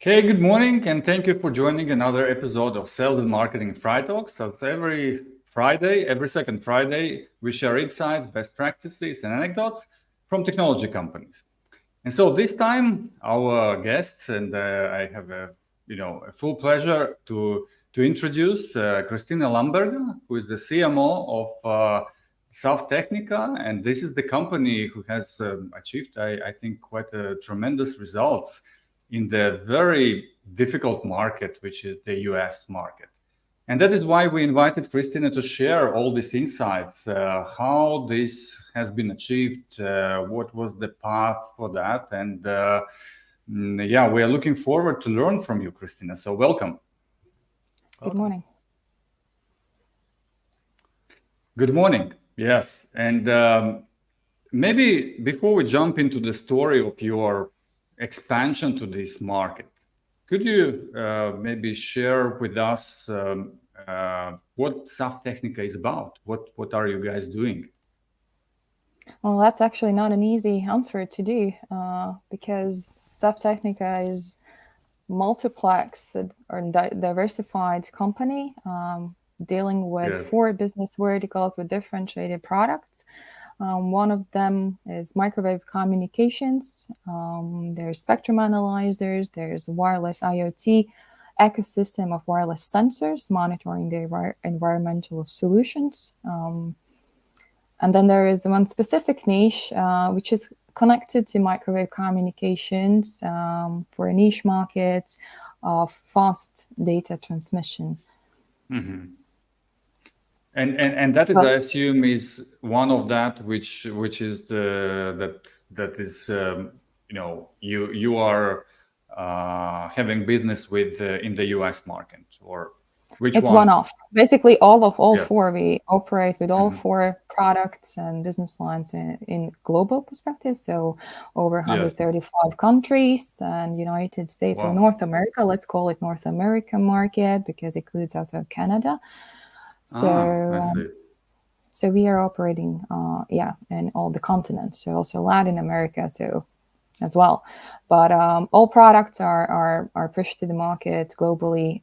Hey, good morning, and thank you for joining another episode of Sales and Marketing Friday Talks. So every Friday, every second Friday, we share insights, best practices, and anecdotes from technology companies. And so this time, our guests, and I have a full pleasure to introduce Kristine Lamberga, who is the CMO of SAF Tehnika, and this is the company who has achieved, I think, quite tremendous results in the very difficult market, which is the US market. And that is why we invited Kristine to share all these insights, how this has been achieved, what was the path for that. And we are looking forward to learn from you, Kristine. So welcome. Good morning. Good morning. Yes. And maybe before we jump into the story of your expansion to this market, could you maybe share with us what SAF Tehnika is about? What are you guys doing? Well, that's actually not an easy answer to do because SAF Tehnika is multiplex or diversified company dealing with 4 business verticals with differentiated products. One of them is microwave communications. There's spectrum analyzers. There's wireless IoT ecosystem of wireless sensors monitoring the environmental solutions. And then there is one specific niche, which is connected to microwave communications for a niche market of fast data transmission. Mm-hmm. And that is, I assume, is one of that which is that is you are having business with in the US market, or which it's one? one-off. Basically, all 4 we operate with all 4 products and business lines in global perspective. So over 135 countries and United States or North America. Let's call it North American market because it includes also Canada. So we are operating, in all the continents. So also Latin America, so as well. But all products are pushed to the market globally.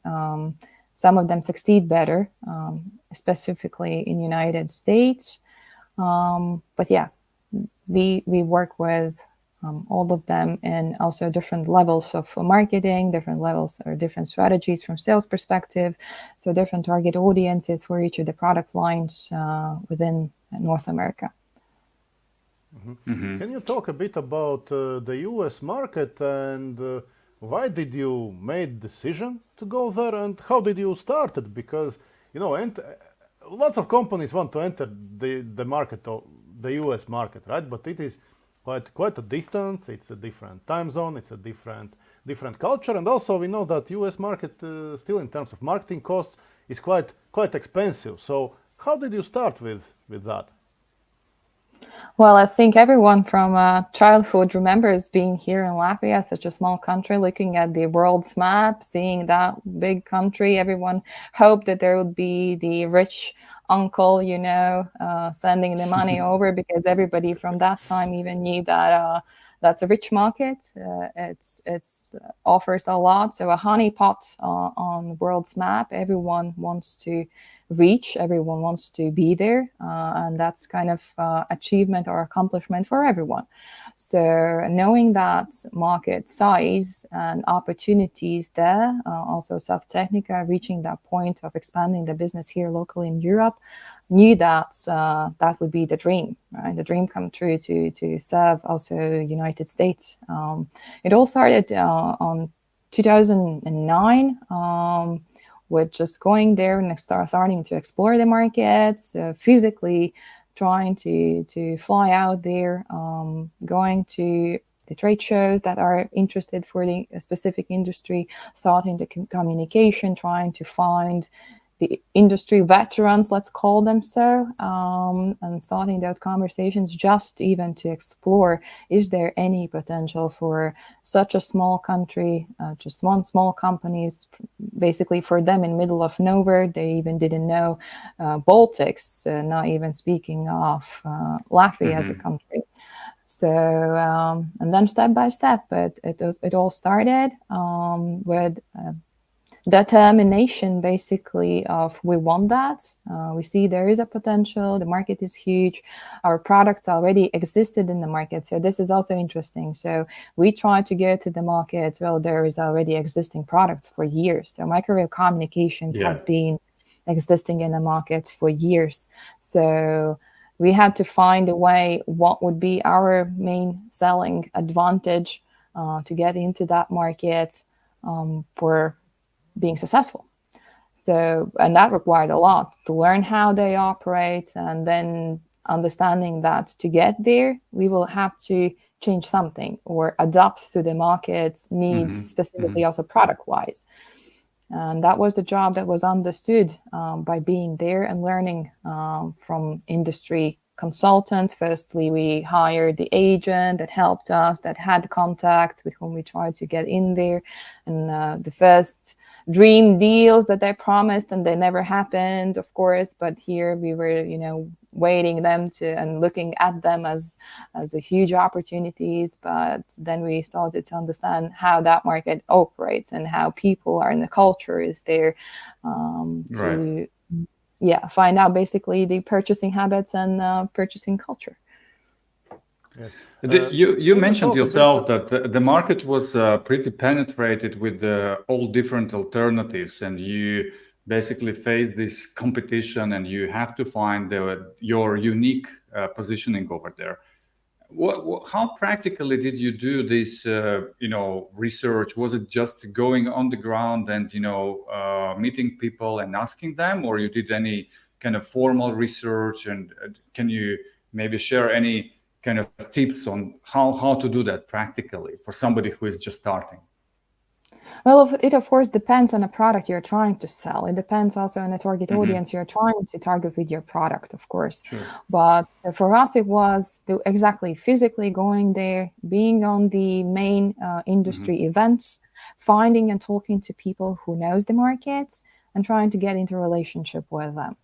Some of them succeed better, specifically in United States. But yeah, we work with all of them, and also different levels of marketing, different levels or different strategies from sales perspective. So different target audiences for each of the product lines within North America. Mm-hmm. Mm-hmm. Can you talk a bit about the US market and why did you make the decision to go there and how did you start it? Because, lots of companies want to enter the market, the US market, right? But it is quite a distance. It's a different time zone. It's a different culture. And also we know that US market still in terms of marketing costs is quite expensive. So how did you start with that? Well, I think everyone from childhood remembers being here in Latvia, such a small country, looking at the world's map, seeing that big country. Everyone hoped that there would be the rich uncle, sending the money over, because everybody from that time even knew that that's a rich market. It's offers a lot. So a honeypot on the world's map. Everyone wants to reach, everyone wants to be there, and that's kind of achievement or accomplishment for everyone. So knowing that market size and opportunities there, also SAF Tehnika reaching that point of expanding the business here locally in Europe, knew that that would be the dream, right? The dream come true to serve also United States. It all started on 2009. With just going there and starting to explore the markets, physically trying to fly out there, going to the trade shows that are interested for the specific industry, starting the communication, trying to find the industry veterans, let's call them so, and starting those conversations just even to explore, is there any potential for such a small country, just one small company, basically for them in middle of nowhere. They even didn't know Baltics, not even speaking of Latvia as a country. So, and then step by step, it all started with determination, basically, of we want that. We see there is a potential. The market is huge. Our products already existed in the market. So this is also interesting. So we try to go to the market. Well, there is already existing products for years. So microwave communications has been existing in the market for years. So we had to find a way, what would be our main selling advantage to get into that market for being successful. So, and that required a lot to learn how they operate, and then understanding that to get there, we will have to change something or adapt to the market's needs, specifically also product-wise. And that was the job that was understood by being there and learning from industry consultants. Firstly, we hired the agent that helped us, that had contacts with whom we tried to get in there. And the first dream deals that they promised, and they never happened, of course. But here we were, waiting them to and looking at them as a huge opportunities. But then we started to understand how that market operates and how people are, and the culture is there to find out basically the purchasing habits and purchasing culture. Yes. You mentioned yourself that the market was pretty penetrated with all different alternatives, and you basically face this competition, and you have to find your unique positioning over there. How practically did you do this, research? Was it just going on the ground and, meeting people and asking them, or you did any kind of formal research? And can you maybe share any kind of tips on how to do that practically for somebody who is just starting? Well, it of course depends on the product you're trying to sell. It depends also on the target audience you're trying to target with your product, of course. Sure. But for us, it was exactly physically going there, being on the main industry events, finding and talking to people who knows the market, and trying to get into a relationship with them.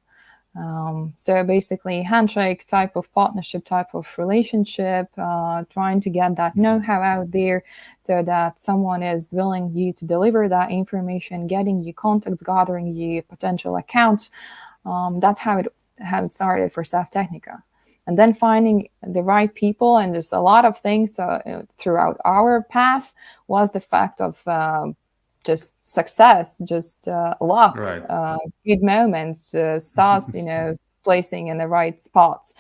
So basically handshake type of partnership, type of relationship, trying to get that know-how out there so that someone is willing you to deliver that information, getting you contacts, gathering you potential accounts. That's how it started for SAF Tehnika. And then finding the right people, and there's a lot of things throughout our path was the fact of just success, just luck, good moments, stars, placing in the right spots.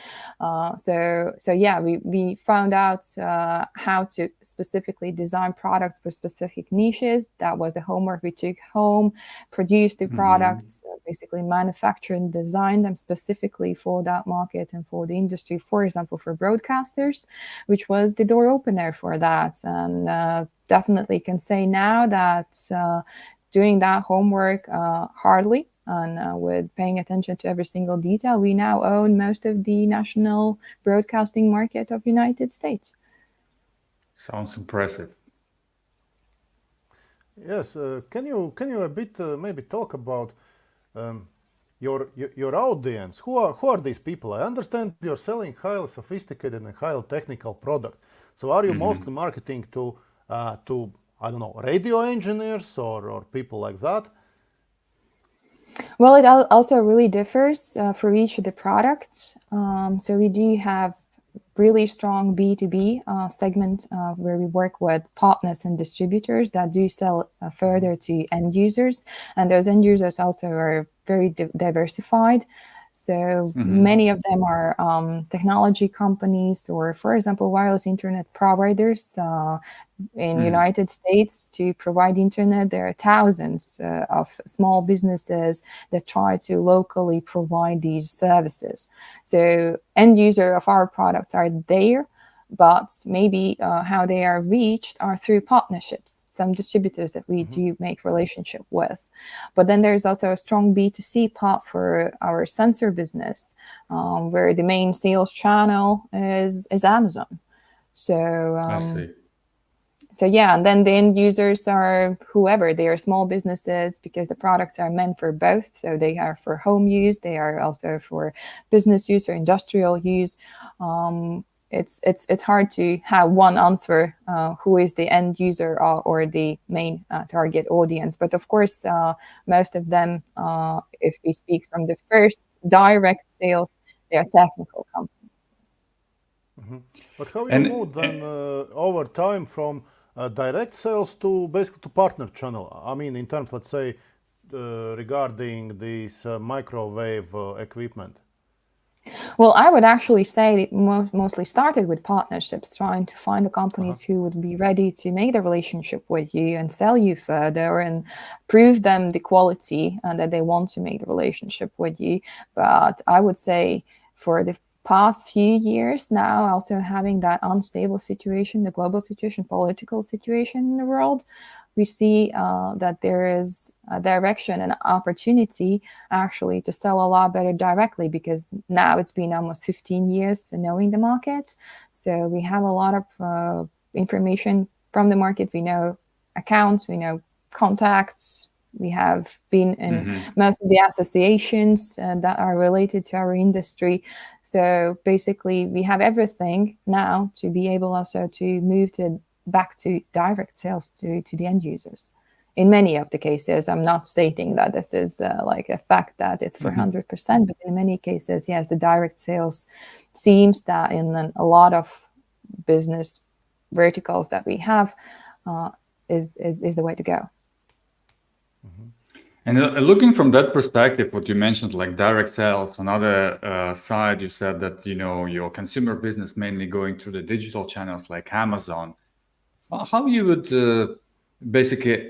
So yeah, we found out how to specifically design products for specific niches. That was the homework we took home, produced the products, basically manufacture and design them specifically for that market and for the industry, for example, for broadcasters, which was the door opener for that. And definitely can say now that doing that homework hardly and with paying attention to every single detail, we now own most of the national broadcasting market of United States. Sounds impressive. Yes, can you a bit maybe talk about your audience? Who are these people? I understand you're selling highly sophisticated and highly technical product. So are you mostly marketing to I don't know, radio engineers or people like that? Well, it also really differs for each of the products. So we do have really strong B2B segment where we work with partners and distributors that do sell further to end users. And those end users also are very diversified. So many of them are technology companies, or, for example, wireless internet providers in United States. To provide internet, there are thousands of small businesses that try to locally provide these services. So end user of our products are there, but maybe how they are reached are through partnerships, some distributors that we do make relationship with. But then there's also a strong B2C part for our sensor business, where the main sales channel is Amazon. So I see. So yeah, and then the end users are whoever. They are small businesses because the products are meant for both. So they are for home use, they are also for business use or industrial use. it's hard to have one answer who is the end user or the main target audience. But of course, most of them, if we speak from the first direct sales, they are technical companies. But how you And move then over time from direct sales to basically to partner channel? I mean, in terms, let's say, regarding this microwave equipment. Well, I would actually say it mostly started with partnerships, trying to find the companies who would be ready to make the relationship with you and sell you further and prove them the quality and that they want to make the relationship with you. But I would say for the past few years now, also having that unstable situation, the global situation, political situation in the world, we see that there is a direction and opportunity actually to sell a lot better directly, because now it's been almost 15 years knowing the market. So we have a lot of information from the market. We know accounts, we know contacts. We have been in most of the associations that are related to our industry. So basically, we have everything now to be able also to move back to direct sales to the end users. In many of the cases, I'm not stating that this is like a fact that it's for 100%, but in many cases, yes, the direct sales seems that in a lot of business verticals that we have is the way to go. And looking from that perspective, what you mentioned, like direct sales, on other side, you said that, your consumer business mainly going through the digital channels like Amazon. How you would basically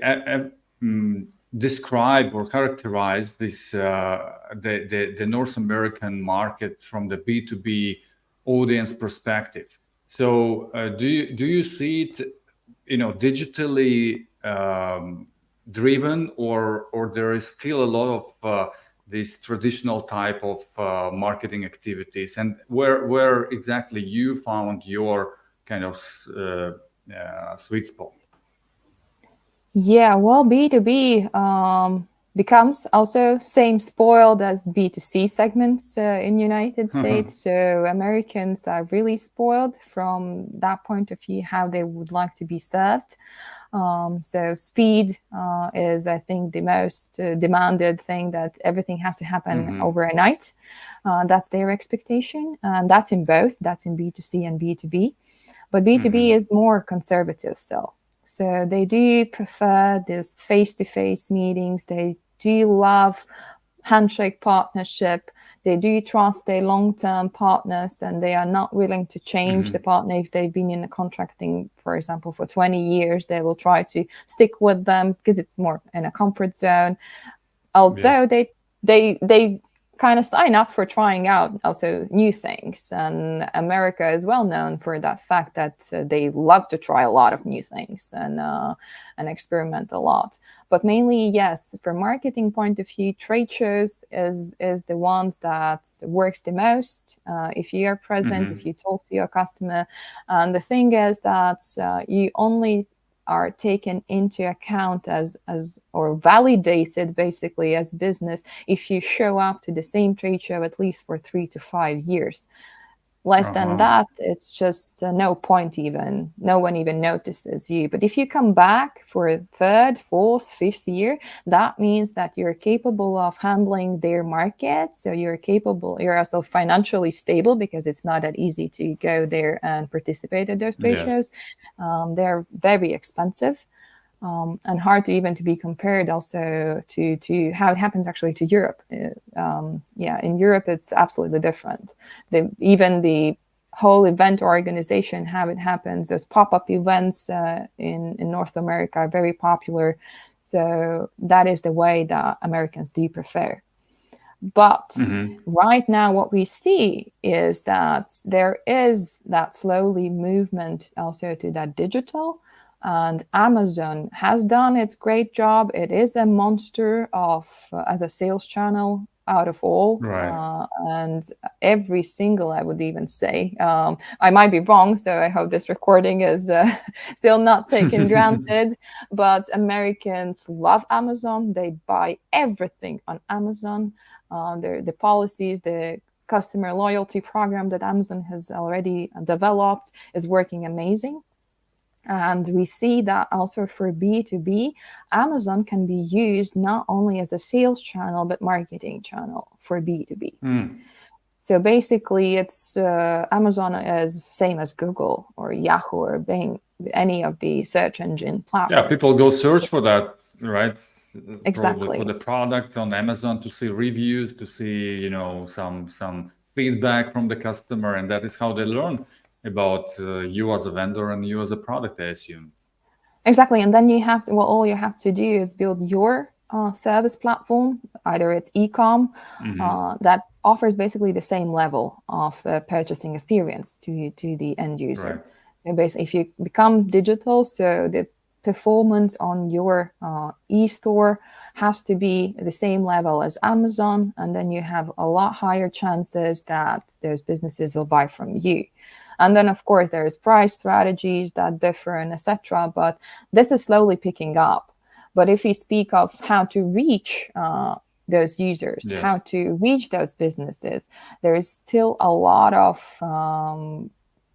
describe or characterize this the North American market from the B2B audience perspective? So do you see it, digitally driven, or there is still a lot of this traditional type of marketing activities, and where exactly you found your kind of sweet spot? Yeah, well, B2B becomes also same spoiled as B2C segments in United States. So Americans are really spoiled from that point of view, how they would like to be served. So speed is, I think, the most demanded thing, that everything has to happen overnight. That's their expectation. And that's in both. That's in B2C and B2B. But B2B is more conservative still. So they do prefer this face-to-face meetings. They do love handshake partnership. They do trust their long-term partners, and they are not willing to change the partner if they've been in a contracting, for example, for 20 years. They will try to stick with them because it's more in a comfort zone. Although they kind of sign up for trying out also new things. And America is well known for that fact that they love to try a lot of new things and experiment a lot. But mainly, yes, from marketing point of view, trade shows is the ones that works the most. If you are present, if you talk to your customer. And the thing is that you only are taken into account as or validated basically as business if you show up to the same trade show at least for 3 to 5 years. Less than that, it's just no point even. No one even notices you. But if you come back for a third, fourth, fifth year, that means that you're capable of handling their market. So you're also financially stable, because it's not that easy to go there and participate at those trade shows. They're very expensive. And hard to even to be compared also to how it happens actually to Europe. In Europe, it's absolutely different. Even the whole event organization, how it happens, those pop-up events in North America are very popular. So that is the way that Americans do prefer. But right now, what we see is that there is that slowly movement also to that digital. And Amazon has done its great job. It is a monster as a sales channel out of all. And every single, I would even say, I might be wrong, so I hope this recording is still not taken granted, but Americans love Amazon. They buy everything on Amazon. The policies, the customer loyalty program that Amazon has already developed is working amazing. And we see that also for B2B, Amazon can be used not only as a sales channel, but marketing channel for B2B. So basically, it's Amazon is same as Google or Yahoo or Bing, any of the search engine platforms. Yeah, people go search for that, right? Exactly. Probably for the product on Amazon to see reviews, to see some feedback from the customer, and that is how they learn about you as a vendor and you as a product, I assume. Exactly, and then you have to, well, all you have to do is build your service platform, either it's e-com, that offers basically the same level of purchasing experience to the end user. Right. So basically, if you become digital, so the performance on your e-store has to be the same level as Amazon, and then you have a lot higher chances that those businesses will buy from you. And then, of course, there's price strategies that differ and etc. But this is slowly picking up. But if we speak of how to reach those users, Yes. how to reach those businesses, there is still a lot of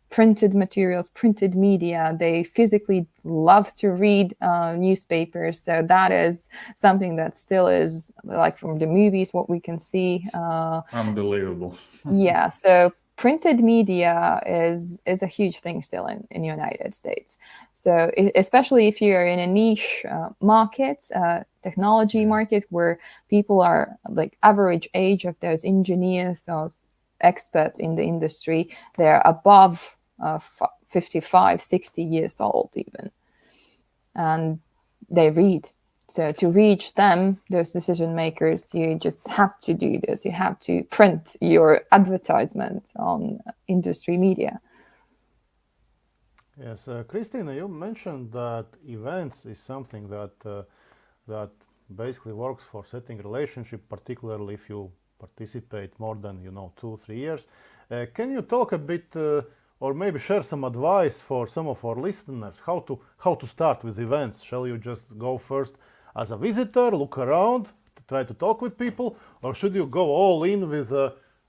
printed materials, printed media. They physically love to read newspapers. So that is something that still is, like from the movies, what we can see. Unbelievable. Yeah, so printed media is a huge thing still in United States. So especially if you're in a niche market, technology market, where people are like average age of those engineers or experts in the industry, they're above 55, 60 years old even. And they read. So to reach them, those decision makers, you just have to do this. You have to print your advertisement on industry media. Yes, Kristine, you mentioned that events is something that basically works for setting relationship, particularly if you participate more than 2-3 years. Can you talk a bit, or maybe share some advice for some of our listeners how to start with events? Shall you just go first as a visitor, look around, try to talk with people, or should you go all in with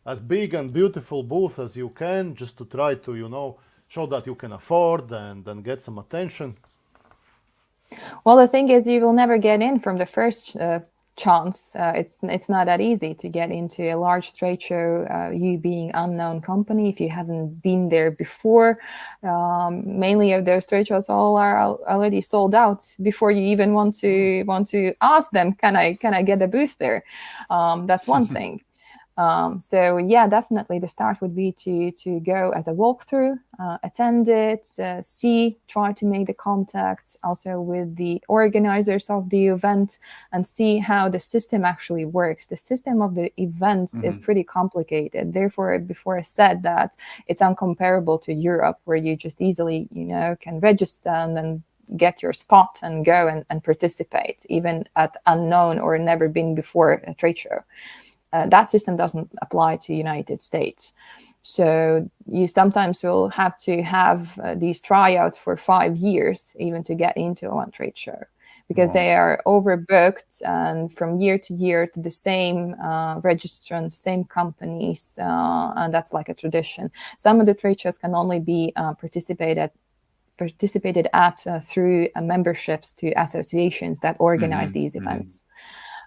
as big and beautiful booth as you can, just to try to show that you can afford and get some attention? Well, the thing is, you will never get in from the first chance. It's not that easy to get into a large trade show, you being unknown company, if you haven't been there before. Mainly of those trade shows all are already sold out before you even want to ask them, can I get a booth there? That's one thing. So yeah, definitely the start would be to go as a walkthrough, attend it, try to make the contacts also with the organizers of the event and see how the system actually works. The system of the events is pretty complicated. Therefore, before I said that, it's uncomparable to Europe, where you just easily, can register and then get your spot and go and participate, even at unknown or never been before a trade show. That system doesn't apply to United States. So you sometimes will have to have these tryouts for 5 years even to get into one trade show, because they are overbooked, and from year to year to the same registrants, same companies, and that's like a tradition. Some of the trade shows can only be participated at through memberships to associations that organize these events.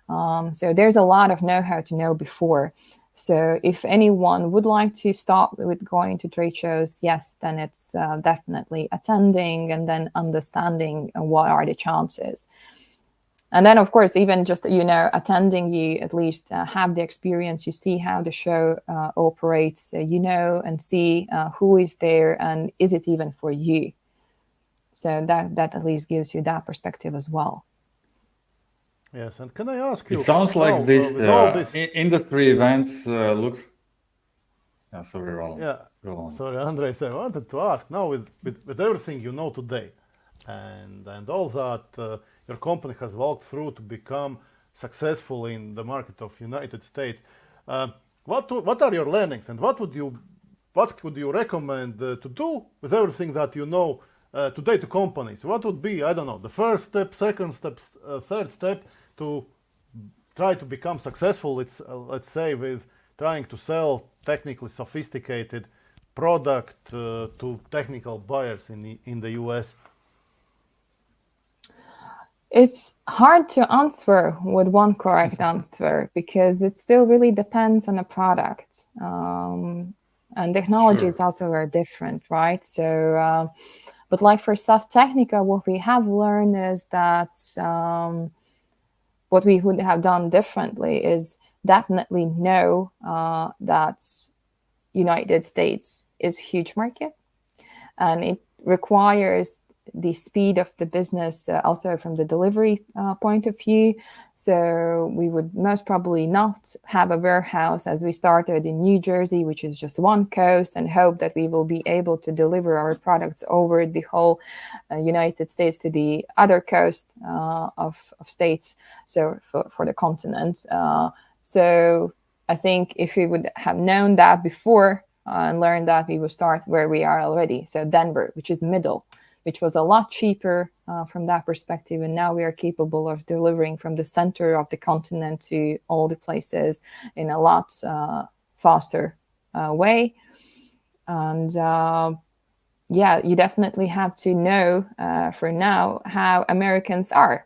So there's a lot of know-how to know before. So if anyone would like to start with going to trade shows, yes, then it's definitely attending and then understanding what are the chances. And then, of course, even just, attending, you at least have the experience, you see how the show operates, and see who is there and is it even for you. So that at least gives you that perspective as well. Yes, and can I ask you? It sounds like this industry events looks. Yeah, sorry, Roland. Yeah, Go on. sorry, Andres. I wanted to ask now with everything you know today, and all that your company has walked through to become successful in the market of United States. What are your learnings, and what would you recommend to do with everything that you know today to companies? What would be, I don't know, the first step, second step, third step to try to become successful, let's say, with trying to sell technically sophisticated product to technical buyers in the US? It's hard to answer with one correct answer because it still really depends on the product. And technologies also are different, right? So, but like for SAF Tehnika, what we have learned is that what we would have done differently is definitely know that United States is a huge market, and it requires the speed of the business also from the delivery point of view. So we would most probably not have a warehouse as we started in New Jersey, which is just one coast, and hope that we will be able to deliver our products over the whole United States to the other coast of states, so for the continent. So I think if we would have known that before and learned that, we would start where we are already. So Denver, which is middle, which was a lot cheaper from that perspective. And now we are capable of delivering from the center of the continent to all the places in a lot faster way. And yeah, you definitely have to know for now how Americans are,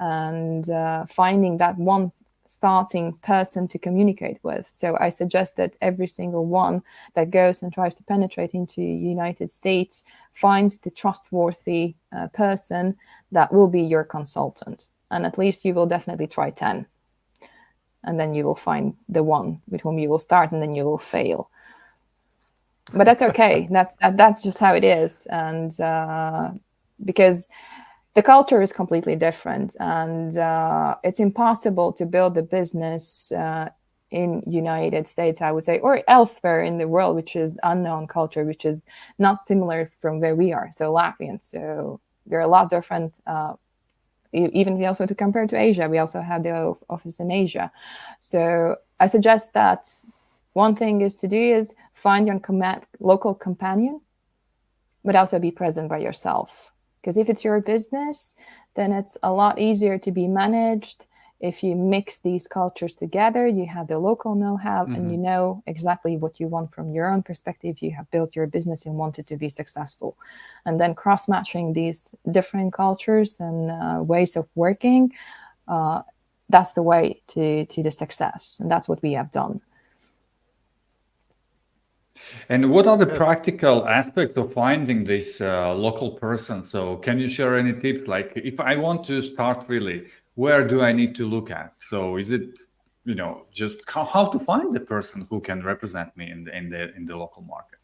and finding that one starting person to communicate with. So I suggest that every single one that goes and tries to penetrate into United States finds the trustworthy person that will be your consultant. And at least you will definitely try 10. And then you will find the one with whom you will start, and then you will fail. But that's okay. That's just how it is. And because the culture is completely different, and it's impossible to build a business in United States, I would say, or elsewhere in the world, which is unknown culture, which is not similar from where we are. So Latvians, so we're a lot different. Even also to compare to Asia, we also have the office in Asia. So I suggest that one thing is to do is find your local companion, but also be present by yourself. Because if it's your business, then it's a lot easier to be managed. If you mix these cultures together, you have the local know-how, and you know exactly what you want from your own perspective. You have built your business and want it to be successful. And then cross-matching these different cultures and ways of working, that's the way to the success. And that's what we have done. And what are the practical aspects of finding this local person? So can you share any tips? Like, if I want to start really, where do I need to look at? So is it, just how to find the person who can represent me in the local market?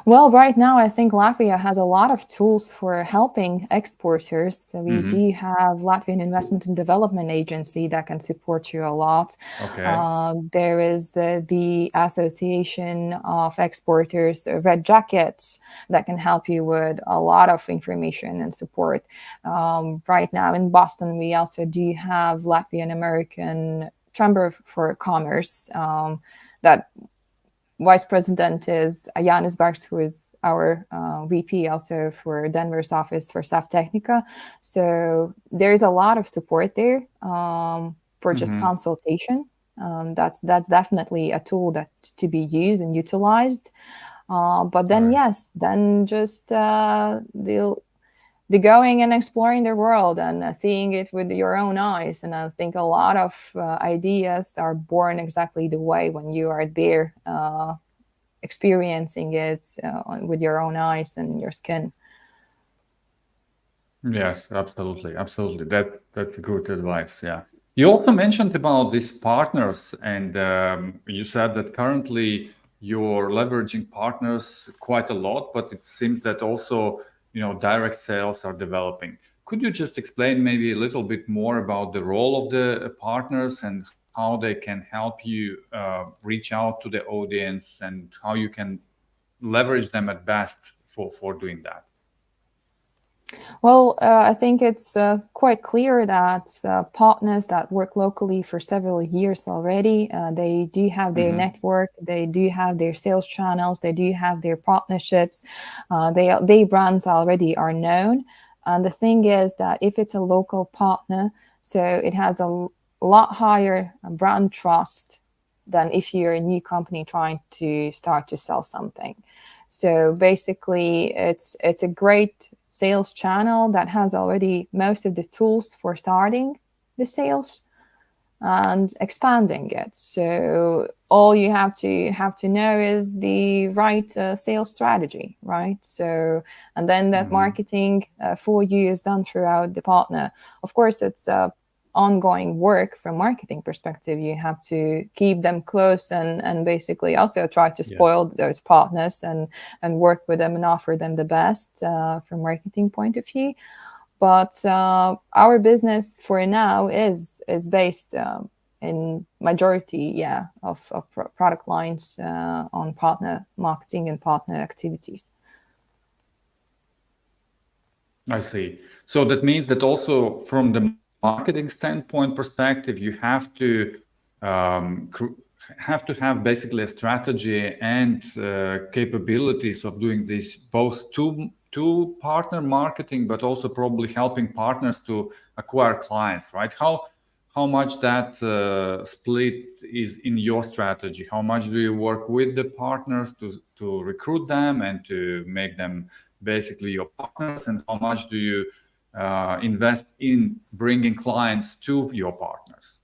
Well, right now, I think Latvia has a lot of tools for helping exporters. So we do have Latvian Investment and Development Agency that can support you a lot. Okay. There is the Association of Exporters, Red Jackets, that can help you with a lot of information and support. Right now in Boston, we also do have Latvian American Chamber for Commerce that Vice President is Jānis Barks, who is our VP also for Denver's office for SAF Tehnika. So there is a lot of support there for just consultation. That's definitely a tool that to be used and utilized. But then, yes, then just the going and exploring the world and seeing it with your own eyes. And I think a lot of ideas are born exactly the way when you are there experiencing it with your own eyes and your skin. Yes, absolutely. Absolutely. That's good advice. Yeah. You also mentioned about these partners, and you said that currently you're leveraging partners quite a lot, but it seems that also direct sales are developing. Could you just explain maybe a little bit more about the role of the partners and how they can help you reach out to the audience and how you can leverage them at best for doing that? Well, I think it's quite clear that partners that work locally for several years already, they do have their network, they do have their sales channels, they do have their partnerships, their brands already are known. And the thing is that if it's a local partner, so it has a lot higher brand trust than if you're a new company trying to start to sell something. So basically, it's a great sales channel that has already most of the tools for starting the sales and expanding it. So all you have to know is the right sales strategy, right? So, and then that marketing for you is done throughout the partner. Of course, it's ongoing work from marketing perspective. You have to keep them close and basically also try to spoil those partners and work with them and offer them the best from marketing point of view. But our business for now is based in majority, of product lines on partner marketing and partner activities. I see. So that means that also from the marketing standpoint perspective, you have to have basically a strategy and capabilities of doing this both to partner marketing, but also probably helping partners to acquire clients, right? How much that split is in your strategy? How much do you work with the partners to recruit them and to make them basically your partners, and how much do you invest in bringing clients to your partners?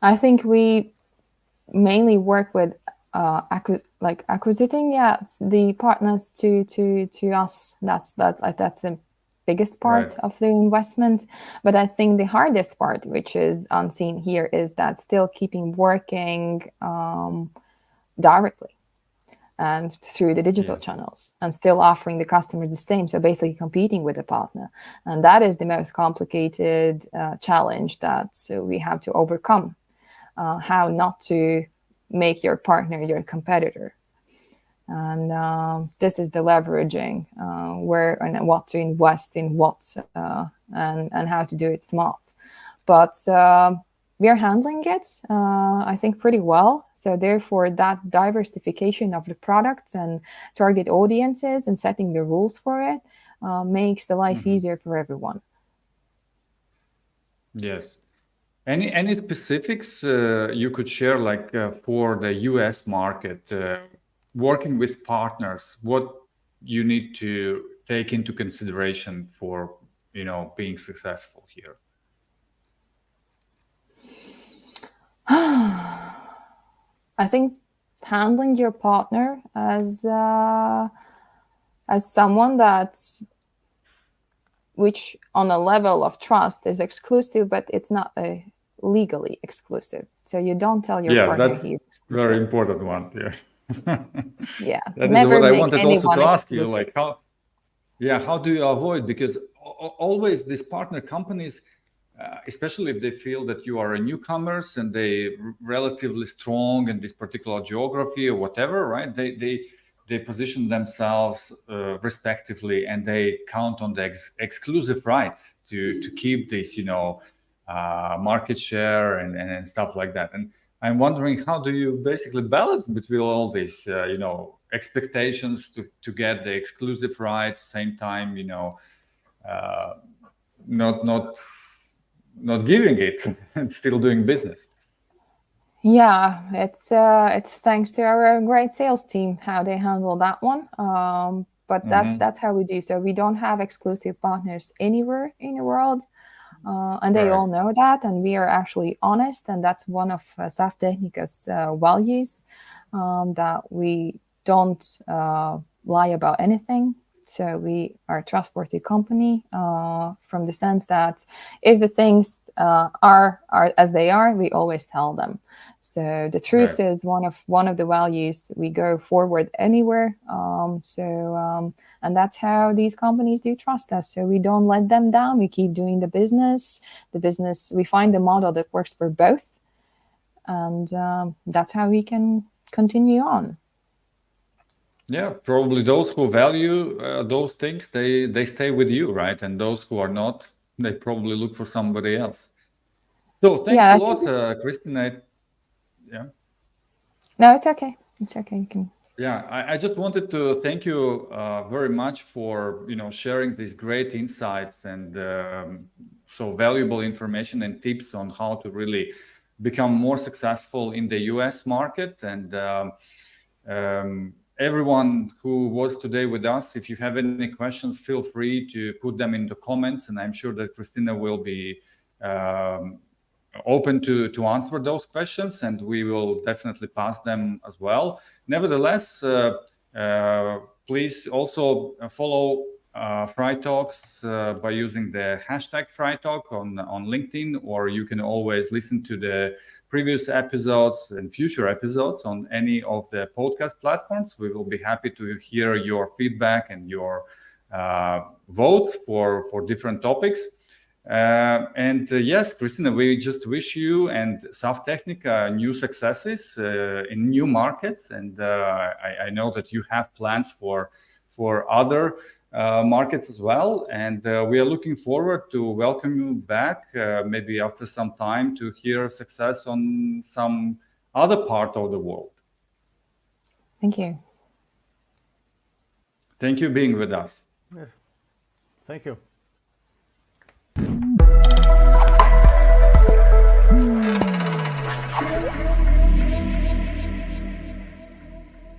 I think we mainly work with acquiring the partners to us. That's the biggest part of the investment. But I think the hardest part, which is unseen here, is that still keeping working directly and through the digital channels and still offering the customer the same. So basically competing with a partner. And that is the most complicated challenge that we have to overcome. How not to make your partner your competitor. And this is the leveraging where and what to invest in what and how to do it smart. But we're handling it, I think, pretty well. So therefore, that diversification of the products and target audiences and setting the rules for it makes the life easier for everyone. Yes. Any specifics you could share, like for the US market, working with partners, what you need to take into consideration for, being successful here? I think handling your partner as someone which on a level of trust is exclusive, but it's not legally exclusive. So you don't tell your partner he's exclusive. Very important one. Yeah. That Never is what I make wanted also to ask you, exclusive. like how do you avoid, because always these partner companies, especially if they feel that you are a newcomers and they relatively strong in this particular geography or whatever, right? They position themselves respectively, and they count on the exclusive rights to keep this, market share and stuff like that. And I'm wondering, how do you basically balance between all these, expectations to get the exclusive rights, same time, not giving it and still doing business? Yeah, it's thanks to our great sales team how they handle that one. But that's how we do. So we don't have exclusive partners anywhere in the world, and they all know that. And we are actually honest, and that's one of SAF Tehnica's values, that we don't lie about anything. So we are a trustworthy company from the sense that if the things are as they are, we always tell them. So the truth is one of the values we go forward anywhere. And that's how these companies do trust us. So we don't let them down. We keep doing the business. We find the model that works for both, and that's how we can continue on. Yeah, probably those who value those things, they stay with you, right? And those who are not, they probably look for somebody else. So thanks a lot, Kristine. Yeah. No, it's okay. It's okay. You can. Yeah, I just wanted to thank you very much for sharing these great insights and so valuable information and tips on how to really become more successful in the US market. And everyone who was today with us, if you have any questions, feel free to put them in the comments, and I'm sure that Kristine will be open to answer those questions, and we will definitely pass them as well. Nevertheless, please also follow Fry Talks by using the hashtag Fry Talk on LinkedIn, or you can always listen to the previous episodes and future episodes on any of the podcast platforms. We will be happy to hear your feedback and your votes for different topics. Yes, Kristine, we just wish you and SAF Tehnika new successes in new markets, and I know that you have plans for other markets as well, and we are looking forward to welcome you back maybe after some time to hear success on some other part of the world. Thank you. Thank you for being with us. Yes. Thank you.